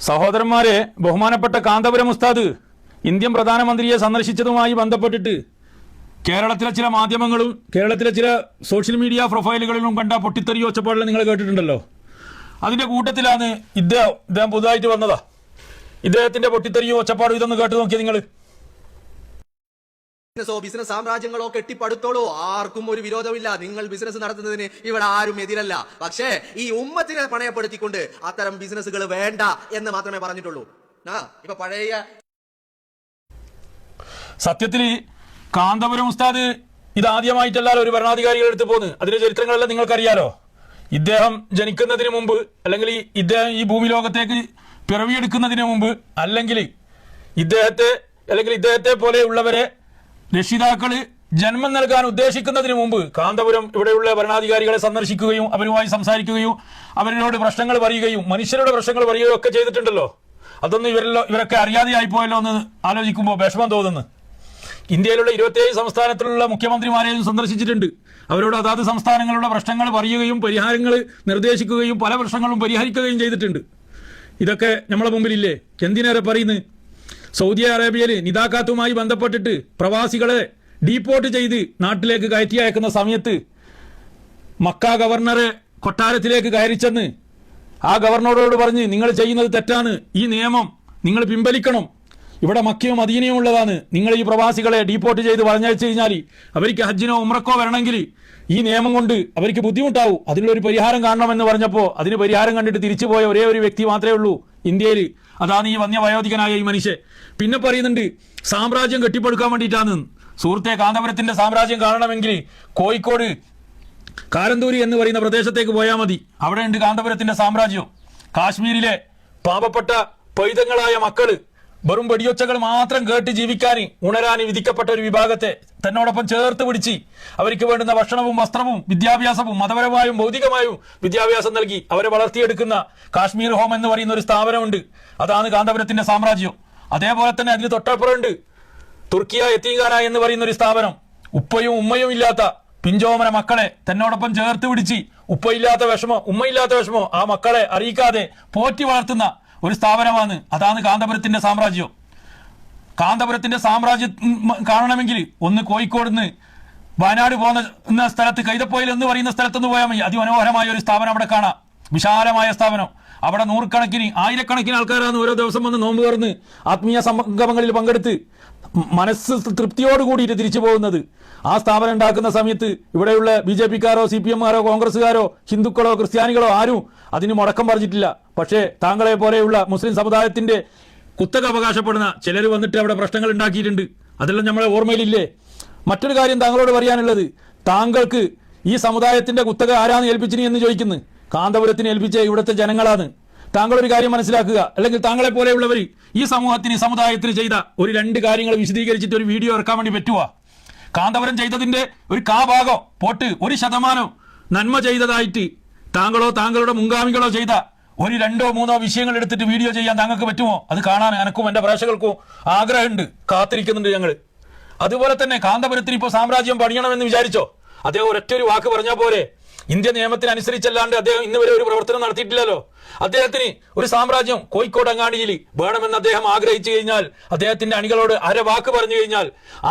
സഹോദരന്മാരെ, ബഹുമാനപ്പെട്ട കാന്തപുരം ഉസ്താദ് ഇന്ത്യൻ പ്രധാനമന്ത്രിയെ സന്ദർശിച്ചതുമായി ബന്ധപ്പെട്ടിട്ട് കേരളത്തിലെ ചില മാധ്യമങ്ങളും കേരളത്തിലെ ചില സോഷ്യൽ മീഡിയ പ്രൊഫൈലുകളിലും കണ്ട പൊട്ടിത്തെറിയോ ഒച്ചപ്പാടുകൾ നിങ്ങൾ കേട്ടിട്ടുണ്ടല്ലോ. അതിൻ്റെ കൂട്ടത്തിലാണ് ഇദ്ദേഹം പുതുതായിട്ട് വന്നതാ. ഇദ്ദേഹത്തിന്റെ പൊട്ടിത്തെറിയോ ഒച്ചപ്പാടും ഇതൊന്ന് കേട്ട് നോക്കിയാൽ നിങ്ങൾ. ബിസിനസ് സാമ്രാജ്യങ്ങളോ കെട്ടിപ്പടുത്തോളൂ, ആർക്കും ഒരു വിരോധമില്ല. നിങ്ങൾ ബിസിനസ് നടത്തുന്നതിന് ഇവിടെ ആരും എതിരല്ല. പക്ഷേ ഈ ഉമ്മത്തിനെ പണയപ്പെടുത്തിക്കൊണ്ട് അത്തരം ബിസിനസ്സുകൾ വേണ്ട എന്ന് മാത്രമേ പറഞ്ഞിട്ടുള്ളൂ. ഇപ്പൊ പഴയ സത്യത്തിൽ കാന്തപുരം ഉസ്താദ് ഇതാദ്യമായിട്ടല്ലാലോ ഒരു ഭരണാധികാരികളുടെ അടുത്ത് പോകുന്നത്. അതിന്റെ ചരിത്രങ്ങളെല്ലാം നിങ്ങൾക്കറിയാലോ. ഇദ്ദേഹം ജനിക്കുന്നതിന് മുമ്പ്, അല്ലെങ്കിൽ ഇദ്ദേഹം ഈ ഭൂമി ലോകത്തേക്ക് പിറവിയെടുക്കുന്നതിന് മുമ്പ്, അല്ലെങ്കിൽ ഇദ്ദേഹത്തെ പോലെയുള്ളവരെ രക്ഷിതാക്കള് ജന്മം നൽകാൻ ഉദ്ദേശിക്കുന്നതിന് മുമ്പ് കാന്തപുരം ഇവിടെയുള്ള ഭരണാധികാരികളെ സന്ദർശിക്കുകയും അവരുമായി സംസാരിക്കുകയും അവരോട് പ്രശ്നങ്ങൾ പറയുകയും മനുഷ്യരുടെ പ്രശ്നങ്ങൾ പറയുകയും ഒക്കെ ചെയ്തിട്ടുണ്ടല്ലോ. അതൊന്നും ഇവരൊക്കെ അറിയാതെയായി പോയല്ലോ എന്ന് ആലോചിക്കുമ്പോൾ വിഷമം തോന്നുന്നു. ഇന്ത്യയിലുള്ള 27 സംസ്ഥാനത്തിലുള്ള മുഖ്യമന്ത്രിമാരെയും സന്ദർശിച്ചിട്ടുണ്ട്. അവരോട് അതാത് സംസ്ഥാനങ്ങളുടെ പ്രശ്നങ്ങൾ പറയുകയും പരിഹാരങ്ങൾ നിർദ്ദേശിക്കുകയും പല പ്രശ്നങ്ങളും പരിഹരിക്കുകയും ചെയ്തിട്ടുണ്ട്. ഇതൊക്കെ നമ്മളെ മുമ്പിലില്ലേ. എന്തിനേറെ പറയുന്നത്, സൗദി അറേബ്യയിൽ നിദാഖാത്തുമായി ബന്ധപ്പെട്ടിട്ട് പ്രവാസികളെ ഡീപ്പോർട്ട് ചെയ്ത് നാട്ടിലേക്ക് കയറ്റി അയക്കുന്ന സമയത്ത് മക്ക ഗവർണറെ കൊട്ടാരത്തിലേക്ക് കയറിച്ചെന്ന് ആ ഗവർണറോട് പറഞ്ഞ് നിങ്ങൾ ചെയ്യുന്നത് തെറ്റാണ്, ഈ നിയമം നിങ്ങൾ പിൻവലിക്കണം, ഇവിടെ മക്കയും മദീനയും ഉള്ളതാണ്, നിങ്ങൾ ഈ പ്രവാസികളെ ഡീപ്പോർട്ട് ചെയ്ത് പറഞ്ഞയച്ചു കഴിഞ്ഞാൽ അവർക്ക് ഹജ്ജിനോ ഉംറക്കോ വരണമെങ്കിൽ ഈ നിയമം കൊണ്ട് അവർക്ക് ബുദ്ധിമുട്ടാവും, അതിനുള്ളൊരു പരിഹാരം കാണണമെന്ന് പറഞ്ഞപ്പോൾ അതിന് പരിഹാരം കണ്ടിട്ട് തിരിച്ചുപോയ ഒരേ ഒരു വ്യക്തി മാത്രമേ ഉള്ളൂ ഇന്ത്യയിൽ. അതാണ് ഈ വന്യവയോധികനായ ഈ മനുഷ്യൻ. പിന്നെ പറയുന്നുണ്ട് സാമ്രാജ്യം കെട്ടിപ്പടുക്കാൻ വേണ്ടിയിട്ടാണ്. സുഹൃത്തെ, കാന്തപുരത്തിന്റെ സാമ്രാജ്യം കാണണമെങ്കിൽ കോഴിക്കോട് കാരന്തൂരി എന്ന് പറയുന്ന പ്രദേശത്തേക്ക് പോയാൽ മതി. അവിടെ ഉണ്ട് കാന്തപുരത്തിന്റെ സാമ്രാജ്യം. കാശ്മീരിലെ പാവപ്പെട്ട പൈതങ്ങളായ മക്കള് വെറും വെടിയൊച്ചകൾ മാത്രം കേട്ട് ജീവിക്കാൻ ഉണരാൻ വിധിക്കപ്പെട്ട ഒരു വിഭാഗത്തെ തന്നോടൊപ്പം ചേർത്ത് പിടിച്ച് അവർക്ക് വേണ്ടുന്ന ഭക്ഷണവും വസ്ത്രവും വിദ്യാഭ്യാസവും മതപരമായും ഭൗതികമായും വിദ്യാഭ്യാസം നൽകി അവരെ വളർത്തിയെടുക്കുന്ന കാശ്മീർ ഹോം എന്ന് പറയുന്ന ഒരു സ്ഥാപനമുണ്ട്. അതാണ് കാന്തപുരത്തിന്റെ സാമ്രാജ്യം. അതേപോലെ തന്നെ അതിന് തൊട്ടപ്പുറമുണ്ട് തുർക്കിയ യത്തീംഖാന എന്ന് പറയുന്ന ഒരു സ്ഥാപനം. ഉപ്പയും ഉമ്മയും ഇല്ലാത്ത പിഞ്ചോമന മക്കളെ തന്നോടൊപ്പം ചേർത്ത് പിടിച്ച് ഉപ്പയില്ലാത്ത വിഷമോ ഉമ്മയില്ലാത്ത വിഷമോ ആ മക്കളെ അറിയിക്കാതെ പോറ്റി വളർത്തുന്ന ഒരു സ്ഥാപനമാണ്. അതാണ് കാന്തപുരത്തിന്റെ സാമ്രാജ്യം. കാന്തപുരത്തിന്റെ സാമ്രാജ്യം കാണണമെങ്കിൽ ഒന്ന് കോഴിക്കോട് നിന്ന് വയനാട് പോകുന്ന സ്ഥലത്ത് കൈതപ്പോയിൽ എന്ന് പറയുന്ന സ്ഥലത്തുനിന്ന് പോയാൽ മതി. അതിമനോഹരമായ ഒരു സ്ഥാപനം അവിടെ കാണാം. വിശാലമായ സ്ഥാപനം. അവിടെ നൂറുകണക്കിന് ആയിരക്കണക്കിന് ആൾക്കാരാണ് ഓരോ ദിവസം വന്ന് നോമ്പ് തുറന്ന് ആത്മീയ സംഗമങ്ങളിൽ പങ്കെടുത്ത് മനസ്സ് തൃപ്തിയോട് കൂടിയിട്ട് തിരിച്ചു പോകുന്നത്. ആ സ്ഥാപനം ഉണ്ടാക്കുന്ന സമയത്ത് ഇവിടെയുള്ള BJP-ക്കാരോ CPM-കാരോ കോൺഗ്രസ്സുകാരോ ഹിന്ദുക്കളോ ക്രിസ്ത്യാനികളോ ആരും അതിന് മുടക്കം പറഞ്ഞിട്ടില്ല. പക്ഷേ താങ്കളെ പോലെയുള്ള മുസ്ലിം സമുദായത്തിന്റെ കുത്തക അവകാശപ്പെടുന്ന ചിലർ വന്നിട്ട് അവിടെ പ്രശ്നങ്ങൾ ഉണ്ടാക്കിയിട്ടുണ്ട്. അതെല്ലാം നമ്മളെ ഓർമ്മയിലില്ലേ. മറ്റൊരു കാര്യം താങ്കളോട് പറയാനുള്ളത്, താങ്കൾക്ക് ഈ സമുദായത്തിന്റെ കുത്തക ആരാണ് ഏൽപ്പിച്ചിനി എന്ന് ചോദിക്കുന്നു. കാന്തപുരത്തിന് ഏൽപ്പിച്ച ഇവിടുത്തെ ജനങ്ങളാണ്. താങ്കൾ ഒരു കാര്യം മനസ്സിലാക്കുക, അല്ലെങ്കിൽ താങ്കളെ പോലെയുള്ളവർ ഈ സമുദായത്തിന് ചെയ്ത ഒരു 2 കാര്യങ്ങൾ വിശദീകരിച്ചിട്ട് ഒരു വീഡിയോ ഇറക്കാൻ വേണ്ടി പറ്റുക. കാന്തപുരം ചെയ്തതിന്റെ ഒരു ഭാഗം പോട്ട് 1% നന്മ ചെയ്തതായിട്ട് താങ്കളോ താങ്കളുടെ മുൻഗാമികളോ ചെയ്ത ഒരു 2 or 3 വിഷയങ്ങൾ എടുത്തിട്ട് വീഡിയോ ചെയ്യാൻ താങ്കൾക്ക് പറ്റുമോ? അത് കാണാൻ എനക്കും എന്റെ പ്രേക്ഷകർക്കും ആഗ്രഹമുണ്ട്, കാത്തിരിക്കുന്നുണ്ട് ഞങ്ങൾ. അതുപോലെ തന്നെ കാന്തപുരത്തിന് ഇപ്പോൾ സാമ്രാജ്യം പണിയണമെന്ന് വിചാരിച്ചോ? അദ്ദേഹം ഒരൊറ്റൊരു വാക്ക് പറഞ്ഞാൽ പോലെ. ഇന്ത്യ നിയമത്തിനനുസരിച്ചല്ലാണ്ട് അദ്ദേഹം ഇന്ന് വരെ ഒരു പ്രവർത്തനം നടത്തിയിട്ടില്ലല്ലോ. അദ്ദേഹത്തിന് ഒരു സാമ്രാജ്യം കോഴിക്കോട് അങ്ങാടിയിൽ വേണമെന്ന് അദ്ദേഹം ആഗ്രഹിച്ചു കഴിഞ്ഞാൽ, അദ്ദേഹത്തിന്റെ അണികളോട് അരവാക്ക് പറഞ്ഞു കഴിഞ്ഞാൽ,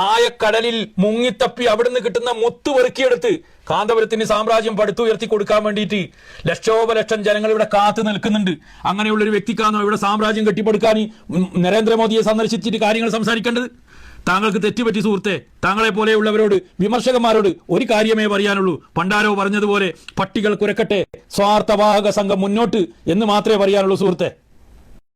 ആയക്കടലിൽ മുങ്ങിത്തപ്പി അവിടുന്ന് കിട്ടുന്ന മുത്ത് വെറുക്കിയെടുത്ത് കാന്തപുരത്തിന് സാമ്രാജ്യം പടുത്തുയർത്തി കൊടുക്കാൻ വേണ്ടിയിട്ട് ലക്ഷോപലക്ഷം ജനങ്ങൾ ഇവിടെ കാത്തു നിൽക്കുന്നുണ്ട്. അങ്ങനെയുള്ള ഒരു വ്യക്തിക്കാണോ ഇവിടെ സാമ്രാജ്യം കെട്ടിപ്പടുക്കാൻ നരേന്ദ്രമോദിയെ സന്ദർശിച്ചിട്ട് കാര്യങ്ങൾ സംസാരിക്കേണ്ടത്? താങ്കൾക്ക് തെറ്റുപറ്റി സുഹൃത്തെ. താങ്കളെ പോലെയുള്ളവരോട്, വിമർശകന്മാരോട് ഒരു കാര്യമേ പറയാനുള്ളൂ. പണ്ടാരോ പറഞ്ഞതുപോലെ പട്ടികൾ കുരക്കട്ടെ, സ്വാർത്ഥവാഹക സംഘം മുന്നോട്ട് എന്ന് മാത്രമേ പറയാനുള്ളൂ സുഹൃത്തെ.